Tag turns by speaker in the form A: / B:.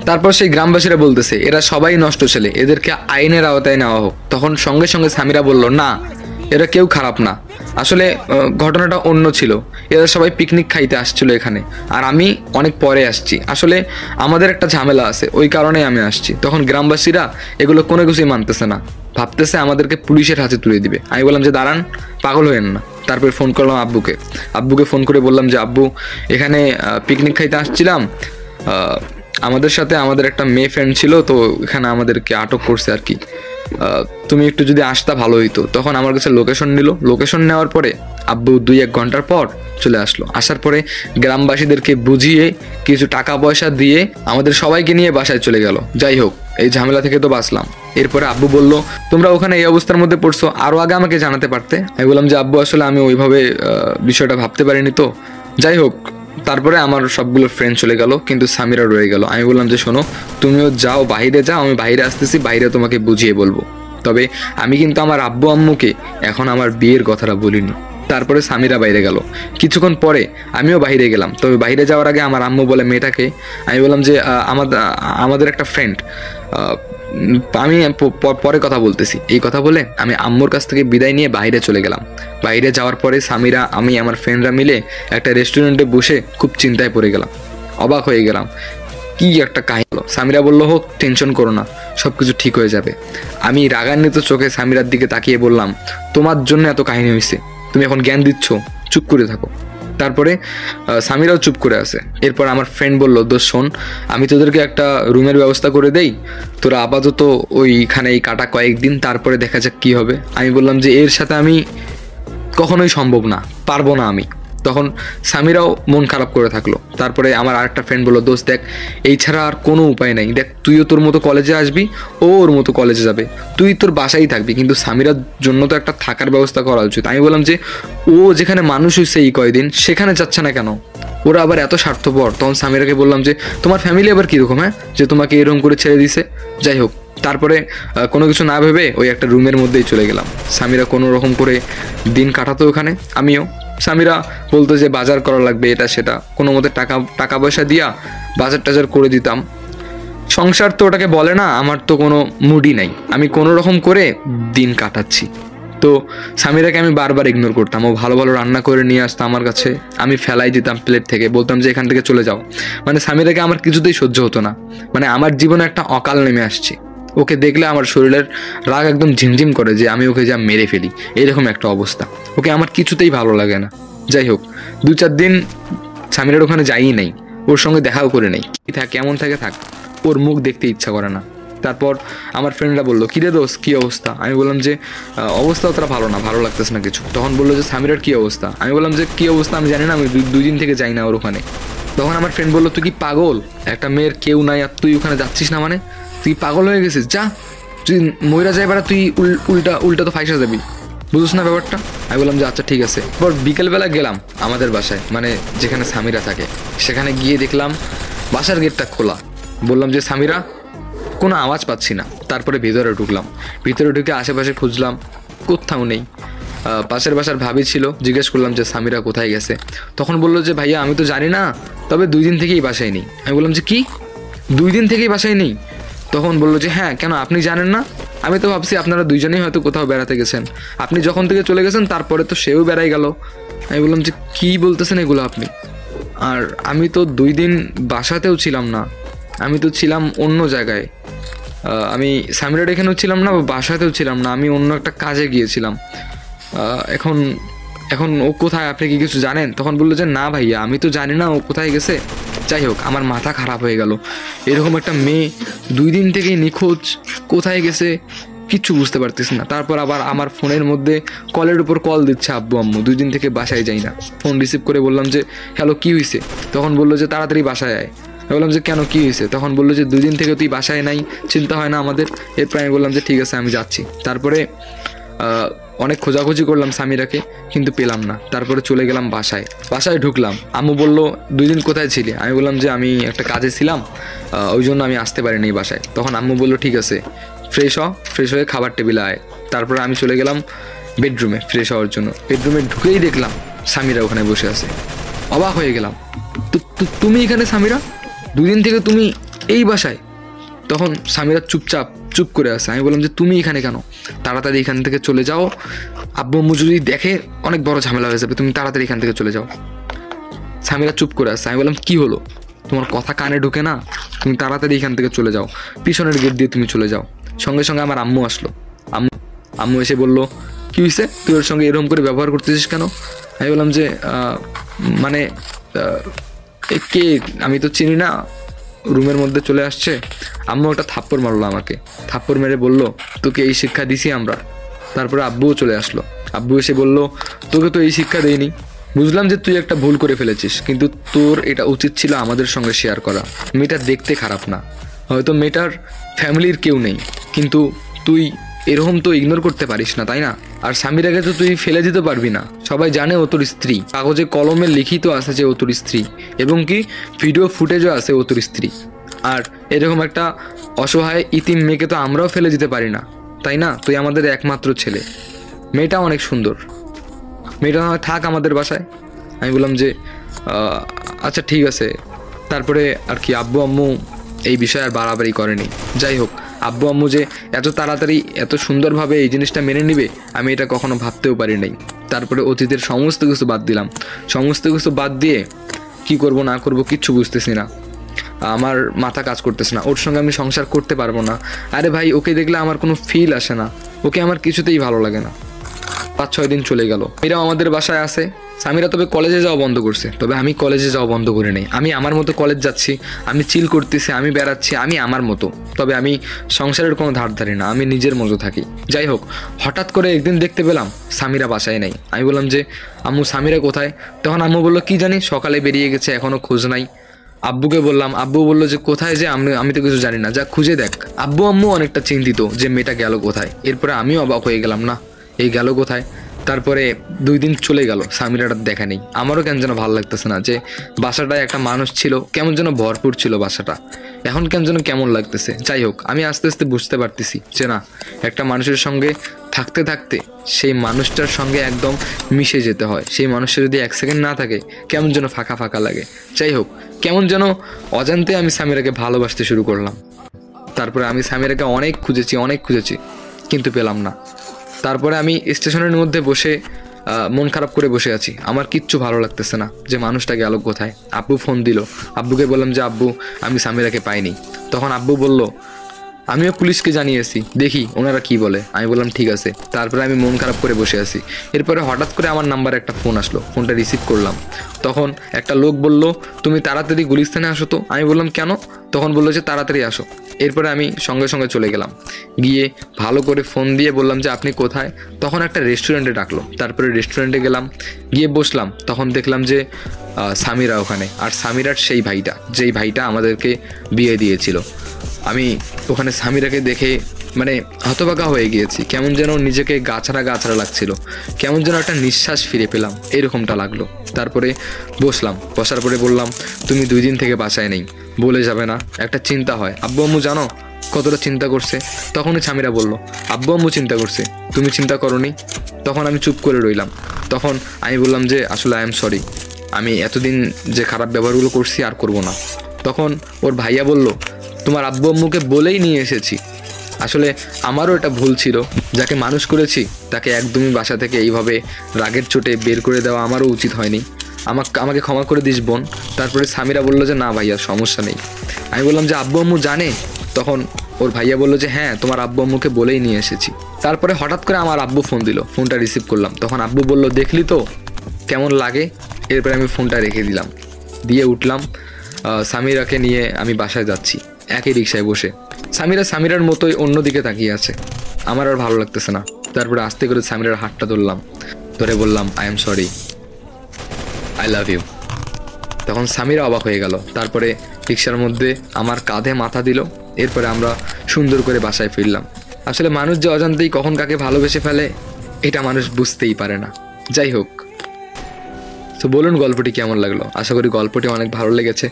A: তারপর সেই গ্রামবাসীরা বলতেছে এরা সবাই নষ্ট ছেলে, এদেরকে আইনের আওতায় নেওয়া হোক। তখন সঙ্গে সঙ্গে সামিরা বলল না, এরা কেউ খারাপ না, আসলে ঘটনাটা অন্য ছিল। এরা সবাই পিকনিক খাইতে আসছিল এখানে, আর আমি অনেক পরে আসছি, আসলে আমাদের একটা ঝামেলা আছে, ওই কারণেই আমি আসছি। তখন গ্রামবাসীরা এগুলো কোনো কিছুই মানতেছে না, ভাবতেছে আমাদেরকে পুলিশের হাতে তুলে দিবে। আমি বললাম যে দাঁড়ান, পাগল হয়েন না। তারপরে ফোন করলাম আব্বুকে ফোন করে বললাম যে আব্বু, এখানে পিকনিক খাইতে আসছিলাম, আমাদের সাথে আমাদের একটা মেয়ে ফ্রেন্ড ছিল, তো এখানে আমাদেরকে আটক করছে আর কি, তুমি একটু যদি আসতা ভালো হইতো। তখন আমার কাছে লোকেশন নিল, লোকেশন নেওয়ার পরে আব্বু 2-1 ঘন্টার পর চলে আসলো। আসার পরে গ্রামবাসীদেরকে বুঝিয়ে কিছু টাকা পয়সা দিয়ে আমাদের সবাইকে নিয়ে বাসায় চলে গেল। যাই হোক, এই ঝামেলা থেকে তো বাঁচলাম। এরপরে আব্বু বলল তোমরা ওখানে এই অবস্থার মধ্যে পড়ছো, আরও আগে আমাকে জানাতে পারতে। আমি বললাম যে আব্বু আসলে আমি ওইভাবে বিষয়টা ভাবতে পারিনি তো। যাই হোক, তারপরে আমার সবগুলো ফ্রেন্ড চলে গেল, কিন্তু সামিরা রয়ে গেল। আমি বললাম যে শোনো, তুমিও যাও, বাইরে যাও, আমি বাইরে আসতেছি, বাইরে তোমাকে বুঝিয়ে বলবো। তবে আমি কিন্তু আমার আব্বু আম্মুকে এখন আমার বিয়ের কথাটা বলিনি। তারপরে সামিরা বাইরে গেল, কিছুক্ষণ পরে আমিও বাইরে গেলাম। তবে বাইরে যাওয়ার আগে আমার আম্মু বলে মেয়েটাকে, আমি বললাম যে আমাদের একটা ফ্রেন্ড, আমি পরে কথা বলতেছি। এই কথা বলে আমি আম্মুর কাছ থেকে বিদায় নিয়ে বাইরে চলে গেলাম। বাইরে যাওয়ার পরে সামিরা, আমি, আমার ফ্রেন্ডরা মিলে একটা রেস্টুরেন্টে বসে খুব চিন্তায় পড়ে গেলাম, অবাক হয়ে গেলাম। কি একটা কাহিনী হলো। সামিরা বলল হোক, টেনশন করো না, সব কিছু ঠিক হয়ে যাবে। আমি রাগান্বিত চোখে সামিরার দিকে তাকিয়ে বললাম তোমার জন্য এত কাহিনী হয়েছে, তুমি এখন জ্ঞান দিচ্ছ, চুপ করে থাকো। তারপরে সামিরাও চুপ করে আছে। এরপর আমার ফ্রেন্ড বলল দোস্ত শোন, আমি তোদেরকে একটা রুমের ব্যবস্থা করে দেই, তোরা আপাতত ওইখানেই কাটা কয়েকদিন, তারপরে দেখা যাক কী হবে। আমি বললাম যে এর সাথে আমি কখনোই সম্ভব না, পারবো না আমি। তখন সামিরাও মন খারাপ করে থাকলো। তারপরে আমার আরেকটা ফ্রেন্ড বললো দোস্ত দেখ, এই ছাড়া আর কোনো উপায় নেই, দেখ তুইও তোর মতো কলেজে আসবি, ও ওর মতো কলেজে যাবে, তুই তোর বাসায় থাকবি, কিন্তু সামিরার জন্য তো একটা থাকার ব্যবস্থা করা উচিত। আমি বললাম যে ও যেখানে মানুষ হয়েছে এই কয়দিন, সেখানে যাচ্ছে না কেন, ওরা আবার এত স্বার্থপর। তখন সামিরাকে বললাম যে তোমার ফ্যামিলি আবার কীরকম, হ্যাঁ, যে তোমাকে এরকম করে ছেড়ে দিছে। যাই হোক, তারপরে কোনো কিছু না ভেবে ওই একটা রুমের মধ্যেই চলে গেলাম। সামিরা কোনো রকম করে দিন কাটাতো ওখানে, আমিও। সামিরা বলতো যে বাজার করা লাগবে, এটা সেটা, কোনো মতে টাকা পয়সা দিয়া বাজার টাজার করে দিতাম। সংসার তো ওটাকে বলে না, আমার তো কোনো মুডই নাই, আমি কোনো রকম করে দিন কাটাচ্ছি। তো সামিরাকে আমি বারবার ইগনোর করতাম, ও ভালো ভালো রান্না করে নিয়ে আসতো আমার কাছে, আমি ফেলাই দিতাম প্লেট থেকে, বলতাম যে এখান থেকে চলে যাও। মানে সামিরাকে আমার কিছুতেই সহ্য হতো না, মানে আমার জীবনে একটা অকাল নেমে আসছে। ওকে দেখলে আমার শরীরের রাগ একদম ঝিমঝিম করে যে আমি ওকে যা মেরে ফেলি, এরকম একটা অবস্থা। ওকে আমার কিছুতেই ভালো লাগে না। যাই হোক, 2-4 দিন সামিরার ওখানে যাইই নাই, ওর সঙ্গে দেখাও করে নেই। কেমন থাকে থাক, ওর মুখ দেখতে ইচ্ছা করে না। তারপর আমার ফ্রেন্ডরা বললো কিরে দোস্ত কী অবস্থা। আমি বললাম যে অবস্থা অতটা ভালো না, ভালো লাগতেছে না কিছু। তখন বললো যে সামিরার কী অবস্থা। আমি বললাম যে কী অবস্থা আমি জানি না, আমি 2 দিন থেকে যাই না ওর ওখানে। তখন আমার ফ্রেন্ড বললো তুই কি পাগল, একটা মেয়ের কেউ নাই আর তুই ওখানে যাচ্ছিস না, মানে তুই পাগল হয়ে গেছিস, যা, তুই ময়রা যাই বেড়া, তুই উল্টা তো ফাইসা যাবি, বুঝিস না ব্যাপারটা। আমি বললাম যে আচ্ছা ঠিক আছে। এরপর বিকেলবেলা গেলাম আমাদের বাসায়, মানে যেখানে সামিরা থাকে, সেখানে গিয়ে দেখলাম বাসার গেটটা খোলা। বললাম যে সামিরা, কোনো আওয়াজ পাচ্ছি না। তারপরে ভিতরে ঢুকলাম, ভিতরে ঢুকে আশেপাশে খুঁজলাম, কোথাও নেই। পাশের বাসার ভাবি ছিল, জিজ্ঞেস করলাম যে সামিরা কোথায় গেছে। তখন বললো যে ভাইয়া আমি তো জানি না, তবে 2 দিন থেকেই বাসায় নেই। আমি বললাম যে কি, 2 দিন থেকেই বাসায় নেই? তখন বললো যে হ্যাঁ, কেন আপনি জানেন না? আমি তো ভাবছি আপনারা 2 জনেই হয়তো কোথাও বেড়াতে গেছেন, আপনি যখন থেকে চলে গেছেন তারপরে তো সেও বেড়াই গেল। আমি বললাম যে কী বলতেছেন এগুলো আপনি? আর আমি তো 2 দিন বাসাতেও ছিলাম না, আমি তো ছিলাম অন্য জায়গায়। আমি সামিরার এখানেও ছিলাম না, বাসাতেও ছিলাম না, আমি অন্য একটা কাজে গিয়েছিলাম। এখন ও কোথায়, আপনি কি কিছু জানেন? তখন বললো যে না ভাইয়া, আমি তো জানি না ও কোথায় গেছে। যাই হোক, আমার মাথা খারাপ হয়ে গেল। এরকম একটা মেয়ে 2 দিন থেকেই নিখোঁজ, কোথায় গেছে কিচ্ছু বুঝতে পারতেছি না। তারপর আবার আমার ফোনের মধ্যে কলের উপর কল দিচ্ছে আব্বু আম্মু, 2 দিন থেকে বাসায় যাই না। ফোন রিসিভ করে বললাম যে হ্যালো, কী হয়েছে? তখন বললো যে তাড়াতাড়ি বাসায় আয়। আমি বললাম যে কেন, কী হয়েছে? তখন বললো যে 2 দিন থেকে তুই বাসায় নাই, চিন্তা হয় না আমাদের? এরপর আমি বললাম যে ঠিক আছে আমি যাচ্ছি। তারপরে অনেক খোঁজাখুঁজি করলাম সামিরাকে, কিন্তু পেলাম না। তারপরে চলে গেলাম বাসায় ঢুকলাম। আম্মু বললো 2 দিন কোথায় ছিলি? আমি বললাম যে আমি একটা কাজে ছিলাম, ওই জন্য আমি আসতে পারিনি বাসায়। তখন আম্মু বললো ঠিক আছে, ফ্রেশ হয়ে খাবার টেবিলে আয়। তারপরে আমি চলে গেলাম বেডরুমে ফ্রেশ হওয়ার জন্য। বেডরুমে ঢুকেই দেখলাম সামিরা ওখানে বসে আছে। অবাক হয়ে গেলাম, তুমি এখানে সামিরা? 2 দিন থেকে তুমি এই বাসায়? তখন সামিরা চুপ করে আসে। আমি বললাম যে তুমি এখানে কেন? তাড়াতাড়ি এখান থেকে চলে যাও, আব্বু আম্মু যদি দেখে অনেক বড় ঝামেলা হয়ে যাবে, তুমি তাড়াতাড়ি এখান থেকে চলে যাও। সামিরা চুপ করে আসছে। আমি বললাম কি হলো, তোমার কথা কানে ঢুকে না? তুমি তাড়াতাড়ি এখান থেকে চলে যাও, পিছনের গেট দিয়ে তুমি চলে যাও। সঙ্গে সঙ্গে আমার আম্মু আসলো। আম্মু এসে বলল কি হয়েছে, তুই ওর সঙ্গে এরকম করে ব্যবহার করতেছিস কেন? আমি বললাম যে মানে কে, আমি তো চিনি না, রুমের মধ্যে চলে আসছে। আম্মু একটা থাপ্পড় মারলো আমাকে, থাপ্পড় মেরে বলল তোকে এই শিক্ষা দিছি আমরা। তারপরে আব্বুও চলে আসলো। আব্বু এসে বলল তোকে তো এই শিক্ষা দেয়নি, বুঝলাম যে তুই একটা ভুল করে ফেলেছিস, কিন্তু তোর এটা উচিত ছিল আমাদের সঙ্গে শেয়ার করা। মেয়েটা দেখতে খারাপ না, হয়তো মেয়েটার ফ্যামিলির কেউ নেই, কিন্তু তুই এরকম তো ইগনোর করতে পারিস না, তাই না? আর সামিরাকে তো তুই ফেলে দিতে পারবি না, সবাই জানে ও তোর স্ত্রী, কাগজে কলমে লিখিত আছে যে ও তোর স্ত্রী, এবং কি ভিডিও ফুটেজও আছে ও তোর স্ত্রী। আর এরকম একটা অসহায় ইতিম মেয়েকে তো আমরাও ফেলে দিতে পারি না, তাই না? তুই আমাদের একমাত্র ছেলে, মেয়েটা অনেক সুন্দর, মেয়েটা থাক আমাদের বাসায়। আমি বললাম যে আচ্ছা ঠিক আছে। তারপরে আর কি আব্বু আম্মু এই বিষয়ে আর বাড়াবাড়ি করেনি। যাই হোক, আব্বু আম্মু যে এত তাড়াতাড়ি এত সুন্দরভাবে এই জিনিসটা মেনে নিবে আমি এটা কখনো ভাবতেও পারি নাই। তারপরে অতীতের সমস্ত কিছু বাদ দিলাম, সমস্ত কিছু বাদ দিয়ে কি করব না করব কিচ্ছু বুঝতেছি না, আমার মাথা কাজ করতেছে না, ওর সঙ্গে আমি সংসার করতে পারবো না। আরে ভাই, ওকে দেখলে আমার কোনো ফিল আসে না, ওকে আমার কিছুতেই ভালো লাগে না। 5-6 দিন চলে গেল, এরাও আমাদের বাসায় আসে। সামিরা তবে কলেজে যাওয়া বন্ধ করছে, তবে আমি কলেজে যাওয়া বন্ধ করে নেই। আমি আমার মতো কলেজ যাচ্ছি, আমি চিল করতেছি, আমি বেড়াচ্ছি, আমি আমার মতো। তবে আমি সংসারের কোনো ধার ধারি না, আমি নিজের মতো থাকি। যাই হোক, হঠাৎ করে একদিন দেখতে পেলাম সামিরা বাসায় নেই। আমি বললাম যে আম্মু সামিরা কোথায়? তখন আম্মু বললো কি জানি, সকালে বেরিয়ে গেছে, এখনো খোঁজ নাই। আব্বুকে বললাম, আব্বু বললো যে কোথায় যে আমি তো কিছু জানি না, যা খুঁজে দেখ। আব্বু আম্মু অনেকটা চিন্তিত যে মেয়েটা গেল কোথায়। এরপরে আমিও অবাক হয়ে গেলাম, না এই গেল কোথায়। তারপরে 2 দিন চলে গেল, সামিরাটার দেখা নেই। আমারও কেন যেন ভালো লাগতেছে না যে বাসাটায় একটা মানুষ ছিল, কেমন যেন ভরপুর ছিল বাসাটা, এখন কেন যেন কেমন লাগতেছে। যাই হোক, আমি আস্তে আস্তে বুঝতে পারতেছি যে না, একটা মানুষের সঙ্গে থাকতে থাকতে সেই মানুষটার সঙ্গে একদম মিশে যেতে হয়। সেই মানুষটা যদি 1 সেকেন্ড না থাকে কেমন যেন ফাঁকা ফাঁকা লাগে। যাই হোক, কেমন যেন অজান্তে আমি সামিরাকে ভালোবাসতে শুরু করলাম। তারপরে আমি সামিরাকে অনেক খুঁজেছি কিন্তু পেলাম না। তারপরে আমি স্টেশনের মধ্যে বসে মন খারাপ করে বসে আছি, আমার কিচ্ছু ভালো লাগতেছে না যে মানুষটা গেল কোথায়। আব্বু ফোন দিল, আব্বুকে বললাম যে আব্বু আমি সামিরাকে পাইনি। তখন আব্বু বলল আমিও পুলিশকে জানিয়েছি, দেখি ওনারা কি বলে। আমি বললাম ঠিক আছে। তারপরে আমি মন খারাপ করে বসে আছি। এরপরে হঠাৎ করে আমার নাম্বারে একটা ফোন আসলো, ফোনটা রিসিভ করলাম। তখন একটা লোক বলল তুমি তাড়াতাড়ি গুলিস্তানে আসো তো। আমি বললাম কেন? তখন বললো যে তাড়াতাড়ি আসো। এরপরে আমি সঙ্গে সঙ্গে চলে গেলাম, গিয়ে ভালো করে ফোন দিয়ে বললাম যে আপনি কোথায়। তখন একটা রেস্টুরেন্টে ডাকলো, তারপরে রেস্টুরেন্টে গেলাম, গিয়ে বসলাম। তখন দেখলাম যে সামিরা ওখানে, আর সামিরার সেই ভাইটা, যেই ভাইটা আমাদেরকে বিয়ে দিয়েছিল। আমি ওখানে সামিরাকে দেখে মানে হতবাকা হয়ে গিয়েছি, কেমন যেন নিজেকে গাছাড়া লাগছিল, কেমন যেন একটা নিঃশ্বাস ফিরে পেলাম, এরকমটা লাগলো। তারপরে বসার পরে বললাম তুমি 2 দিন থেকে বাসায় নেই, বলে যাবে না, একটা চিন্তা হয়। আব্বু আম্মু জানো কতটা চিন্তা করছে? তখনই সামিরা বলল আব্বু আম্মু চিন্তা করছে, তুমি চিন্তা করোনি? তখন আমি চুপ করে রইলাম। তখন আমি বললাম যে আসলে আই এম সরি, আমি এতদিন যে খারাপ ব্যবহারগুলো করছি আর করব না। তখন ওর ভাইয়া বলল তোমার আব্বু আম্মুকে বলেই নিয়ে এসেছি, আসলে আমারও এটা ভুল ছিল, যাকে মানুষ করেছি তাকে একদমই বাসা থেকে এইভাবে রাগের চোটে বের করে দেওয়া আমারও উচিত হয়নি, আমাকে ক্ষমা করে দিস বোন। তারপরে সামিরা বলল যে না ভাইয়া সমস্যা নেই। আমি বললাম যে আব্বু আম্মু জানে? তখন ওর ভাইয়া বলল যে হ্যাঁ তোমার আব্বু আম্মুকে বলেই নিয়ে এসেছি। তারপরে হঠাৎ করে আমার আব্বু ফোন দিল, ফোনটা রিসিভ করলাম। তখন আব্বু বলল দেখলি তো কেমন লাগে। এরপরে আমি ফোনটা রেখে দিলাম, দিয়ে উঠলাম, সামিরাকে নিয়ে আমি বাসায় যাচ্ছি একই রিক্সায় বসে। সামিরার মতোই অন্যদিকে তাকিয়ে আছে, আমার আর ভালো লাগতেছে না। তারপরে আস্তে করে সামিরার হাতটা ধরলাম, ধরে বললাম I am sorry, I love you. তখন সামিরা অবাক হয়ে গেল। তারপরে রিক্সার মধ্যে আমার কাঁধে মাথা দিল। এরপরে আমরা সুন্দর করে বাসায় ফিরলাম। আসলে মানুষ যে অজান্তেই কখন কাকে ভালোবেসে ফেলে এটা মানুষ বুঝতেই পারে না। যাই হোক, তো বলুন গল্পটি কেমন লাগলো? আশা করি গল্পটি অনেক ভালো লেগেছে।